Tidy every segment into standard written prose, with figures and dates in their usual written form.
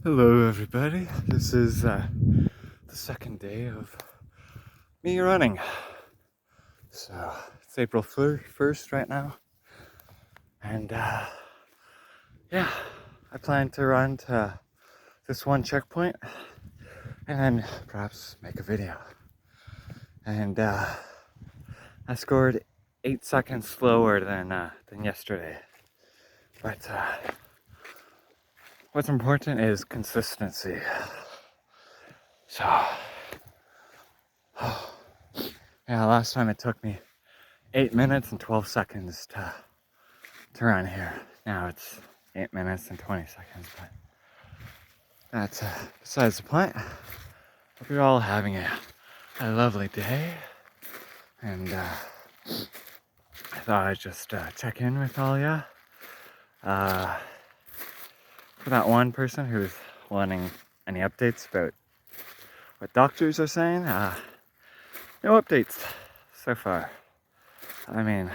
Hello, everybody. This is the second day of me running. So it's April 1st right now, and yeah, I plan to run to this one checkpoint and then perhaps make a video. And I scored 8 seconds slower than yesterday, but what's important is consistency. So yeah, last time it took me 8 minutes and 12 seconds to run here. Now it's 8 minutes and 20 seconds, but that's besides the point. Hope you're all having a lovely day, and I thought I'd just check in with all ya. For that one person who's wanting any updates about what doctors are saying, no updates so far. I mean,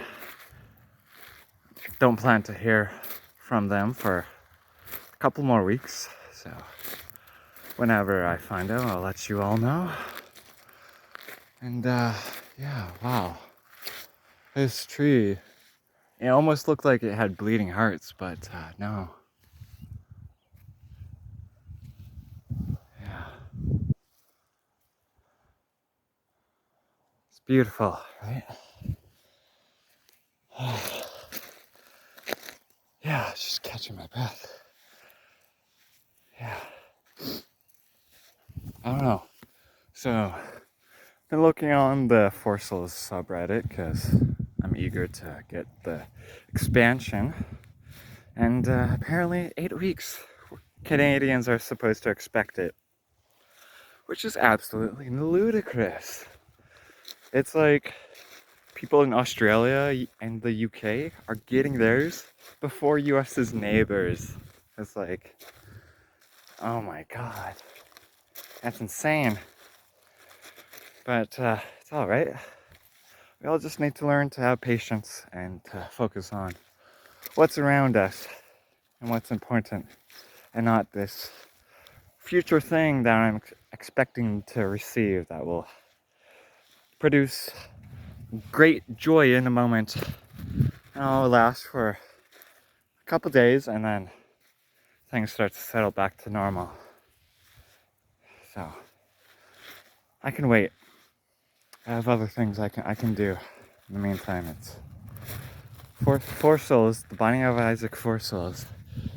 don't plan to hear from them for a couple more weeks, so whenever I find out, I'll let you all know. And yeah, wow. This tree, it almost looked like it had bleeding hearts, but no. Yeah. It's beautiful, right? Yeah, just catching my breath. Yeah. I don't know. So, been looking on the Fossils subreddit because I'm eager to get the expansion. And apparently 8 weeks Canadians are supposed to expect it, which is absolutely ludicrous. It's like people in Australia and the UK are getting theirs before US's neighbors. It's like, oh my god, that's insane. But it's all right. We all just need to learn to have patience and to focus on what's around us and what's important, and not this future thing that I'm expecting to receive that will produce great joy in the moment, and it'll last for a couple days, and then things start to settle back to normal. So I can wait. I have other things I can do. In the meantime, it's Four Souls, the Binding of Isaac 4 Souls.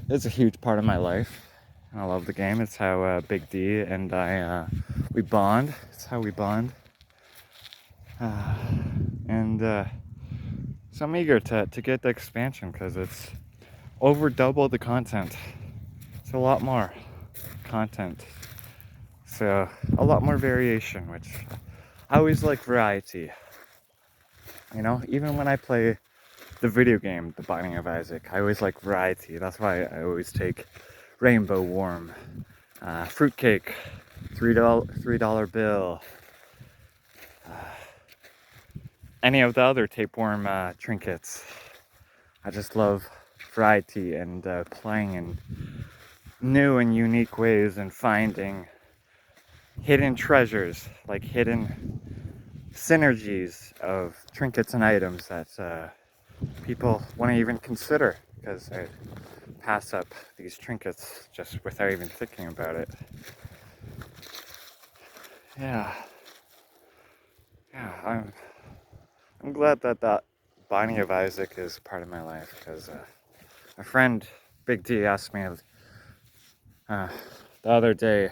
It's a huge part of my life. I love the game. It's how Big D and I we bond. It's how we bond. And so I'm eager to get the expansion because it's over double the content. It's a lot more content. So a lot more variation, which I always like variety. You know, even when I play the video game, The Binding of Isaac, I always like variety. That's why I always take Rainbow Worm, Fruitcake, $3 bill, any of the other tapeworm trinkets. I just love variety and playing in new and unique ways and finding hidden treasures, like hidden synergies of trinkets and items that people wouldn't even consider because they pass up these trinkets just without even thinking about it. Yeah, I'm glad that Binding of Isaac is part of my life because a friend Big D asked me the other day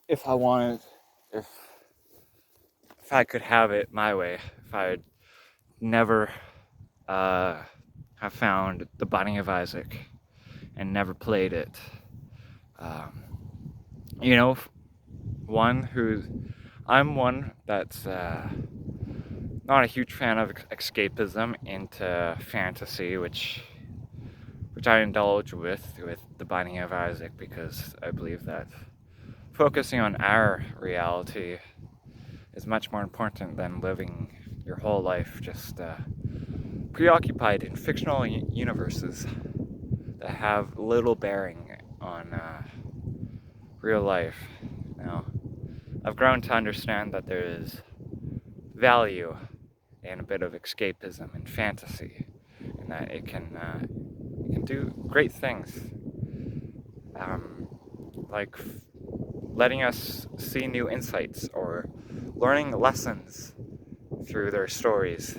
if I wanted if I could have it my way, if I'd never have found the Binding of Isaac and never played it. You know, I'm one that's not a huge fan of escapism into fantasy, which I indulge with the Binding of Isaac because I believe that focusing on our reality is much more important than living your whole life just preoccupied in fictional universes that have little bearing on real life. Now, I've grown to understand that there is value in a bit of escapism and fantasy, and that it can do great things, like letting us see new insights or learning lessons through their stories.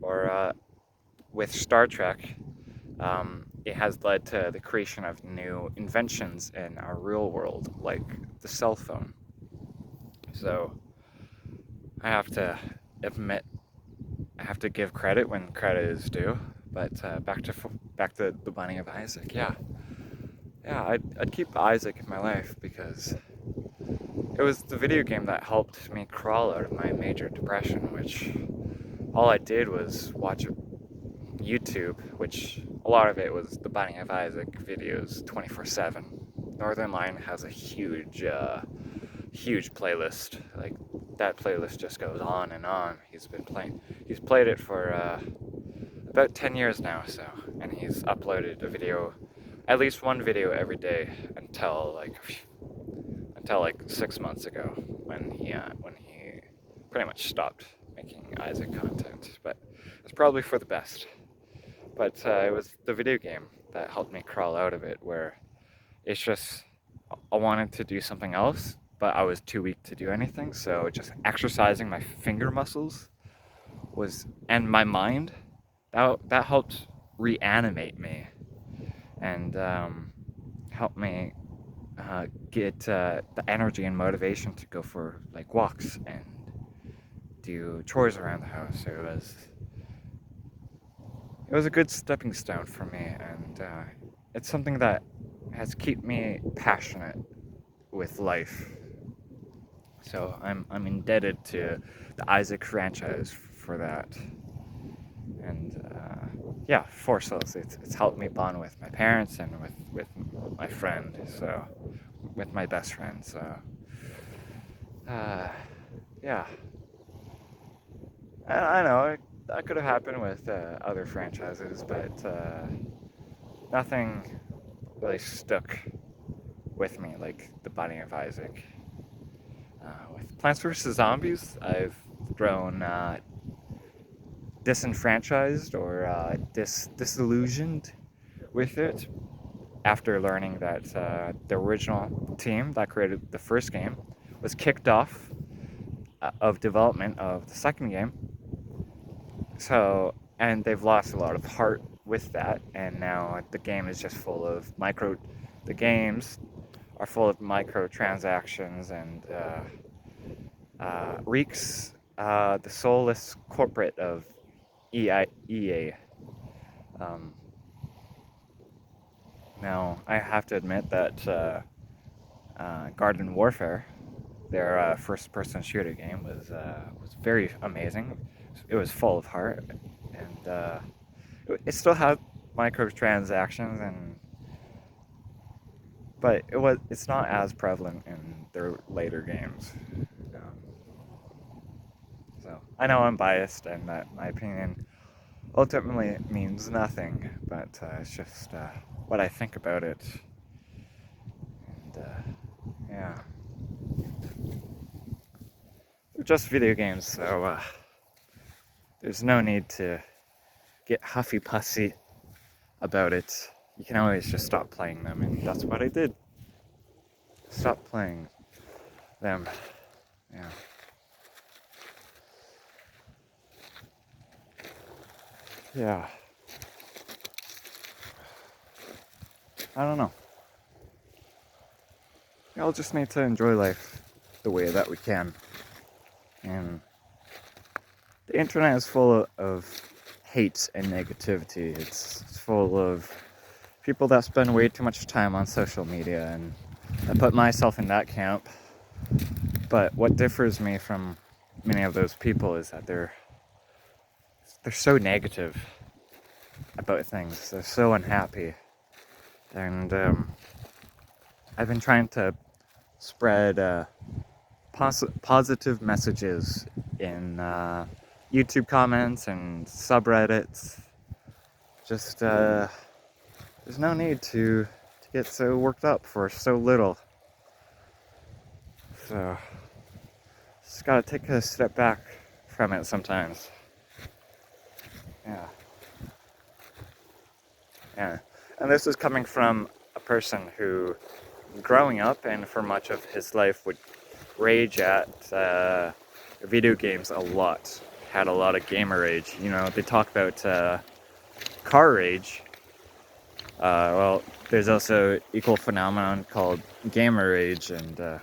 Or with Star Trek, it has led to the creation of new inventions in our real world, like the cell phone. So I have to admit, I have to give credit when credit is due. But back to the Binding of Isaac. Yeah, I'd keep Isaac in my life because it was the video game that helped me crawl out of my major depression, which all I did was watch YouTube, which a lot of it was the Binding of Isaac videos 24/7. Northernlion has a huge playlist. Like, that playlist just goes on and on. He's played it for about 10 years now, and he's uploaded a video, at least one video every day until like 6 months ago, when he pretty much stopped making Isaac content. But it's probably for the best. But it was the video game that helped me crawl out of it, where it's just, I wanted to do something else, but I was too weak to do anything. So just exercising my finger muscles and my mind, that helped reanimate me and helped me get the energy and motivation to go for like walks and do chores around the house. It was a good stepping stone for me, and it's something that has kept me passionate with life. So I'm indebted to the Isaac franchise for that. And yeah, For Souls, it's helped me bond with my parents and with my friend, so with my best friend. So yeah, I know that could have happened with other franchises, but nothing really stuck with me like the Binding of Isaac. With Plants vs. Zombies, I've grown disenfranchised or disillusioned with it after learning that the original team that created the first game was kicked off of development of the second game. So, and they've lost a lot of heart with that, and now the game is just full of the games are full of microtransactions and reeks the soulless corporate of EA. Now, I have to admit that Garden Warfare, their first-person shooter game, was very amazing. It was full of heart, and it still had microtransactions, but it's not as prevalent in their later games. So I know I'm biased, and that my opinion ultimately means nothing, but it's just what I think about it. And yeah, they're just video games, so there's no need to get huffy-pussy about it. You can always just stop playing them, and that's what I did. Stop playing them. Yeah. Yeah. I don't know. We all just need to enjoy life the way that we can. And the internet is full of hate and negativity. It's full of people that spend way too much time on social media, and I put myself in that camp. But what differs me from many of those people is that they're so negative about things. They're so unhappy. And I've been trying to spread positive messages in YouTube comments and subreddits. Just, there's no need to get so worked up for so little. So, just gotta take a step back from it sometimes. Yeah. Yeah. And this is coming from a person who, growing up and for much of his life, would rage at video games a lot. Had a lot of gamer rage. You know, they talk about car rage. Well, there's also equal phenomenon called gamer rage, and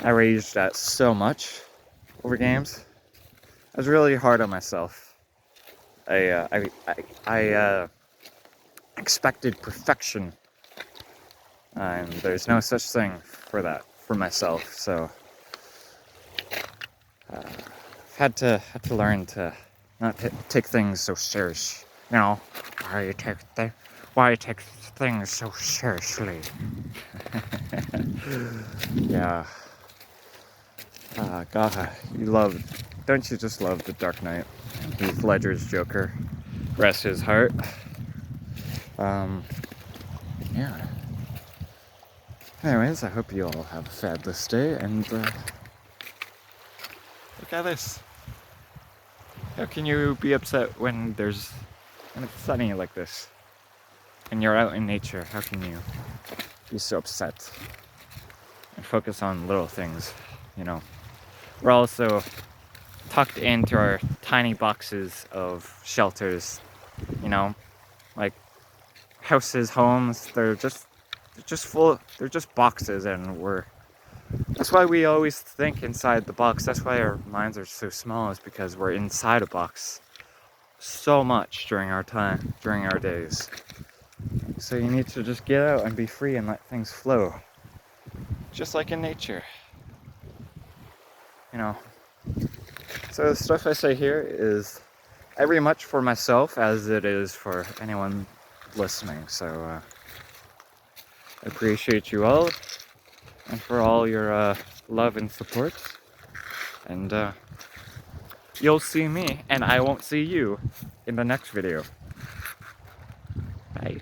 I raged at so much over games. I was really hard on myself. I expected perfection, and there's no such thing for that for myself. So I've had to learn to not take things so serious. You know, why you take things so seriously? Yeah. God, don't you just love The Dark Knight? Heath Ledger's Joker. Rest his heart. Yeah. Anyways, I hope you all have a fabulous day, and look at this. How can you be upset when it's sunny like this? And you're out in nature, how can you be so upset? And focus on little things, you know. We're also tucked into our tiny boxes of shelters, you know, like houses, homes, they're just boxes, and that's why we always think inside the box. That's why our minds are so small, is because we're inside a box so much during our days. So you need to just get out and be free and let things flow. Just like in nature. You know. So the stuff I say here is every much for myself as it is for anyone listening. So I appreciate you all, and for all your love and support. And you'll see me, and I won't see you in the next video. Bye.